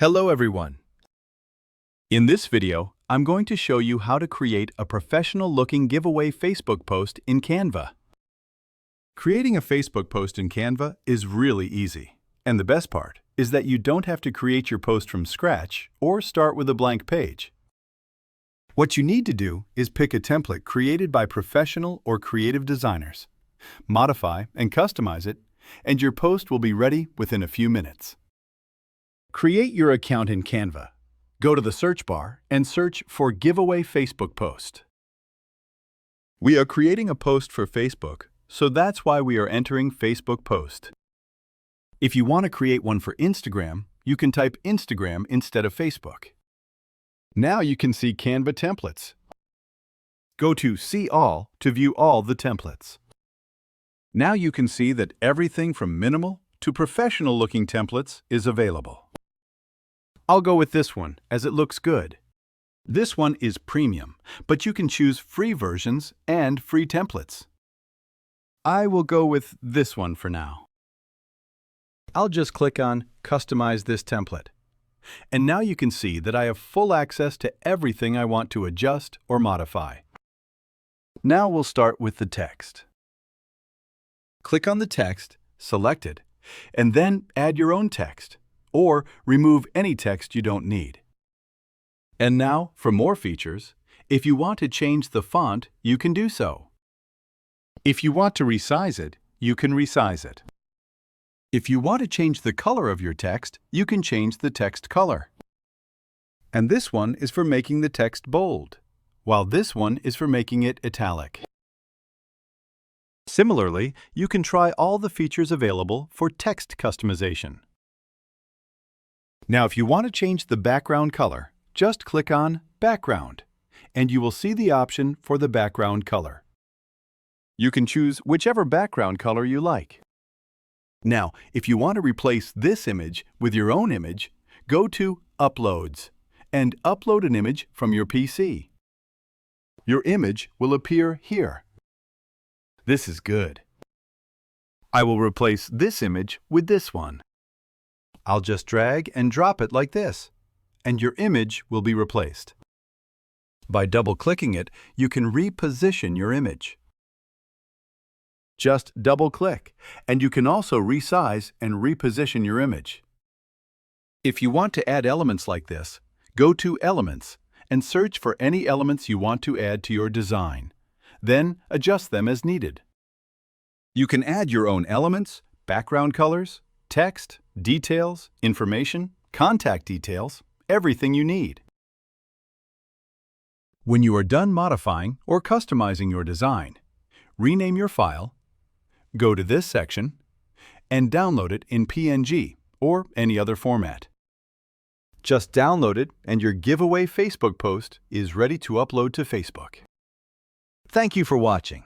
Hello everyone! In this video, I'm going to show you how to create a professional-looking giveaway Facebook post in Canva. Creating a Facebook post in Canva is really easy. And the best part is that you don't have to create your post from scratch or start with a blank page. What you need to do is pick a template created by professional or creative designers, modify and customize it, and your post will be ready within a few minutes. Create your account in Canva. Go to the search bar and search for Giveaway Facebook Post. We are creating a post for Facebook, so that's why we are entering Facebook Post. If you want to create one for Instagram, you can type Instagram instead of Facebook. Now you can see Canva templates. Go to See All to view all the templates. Now you can see that everything from minimal to professional-looking templates is available. I'll go with this one as it looks good. This one is premium, but you can choose free versions and free templates. I will go with this one for now. I'll just click on Customize this template. And now you can see that I have full access to everything I want to adjust or modify. Now we'll start with the text. Click on the text, select it, and then add your own text, or remove any text you don't need. And now, for more features, if you want to change the font, you can do so. If you want to resize it, you can resize it. If you want to change the color of your text, you can change the text color. And this one is for making the text bold, while this one is for making it italic. Similarly, you can try all the features available for text customization. Now, if you want to change the background color, just click on Background, and you will see the option for the background color. You can choose whichever background color you like. Now, if you want to replace this image with your own image, go to Uploads and upload an image from your PC. Your image will appear here. This is good. I will replace this image with this one. I'll just drag and drop it like this, and your image will be replaced. By double-clicking it, you can reposition your image. Just double-click, and you can also resize and reposition your image. If you want to add elements like this, go to Elements and search for any elements you want to add to your design. Then adjust them as needed. You can add your own elements, background colors, text, details, information, contact details, everything you need. When you are done modifying or customizing your design, rename your file, go to this section, and download it in PNG or any other format. Just download it and your giveaway Facebook post is ready to upload to Facebook. Thank you for watching.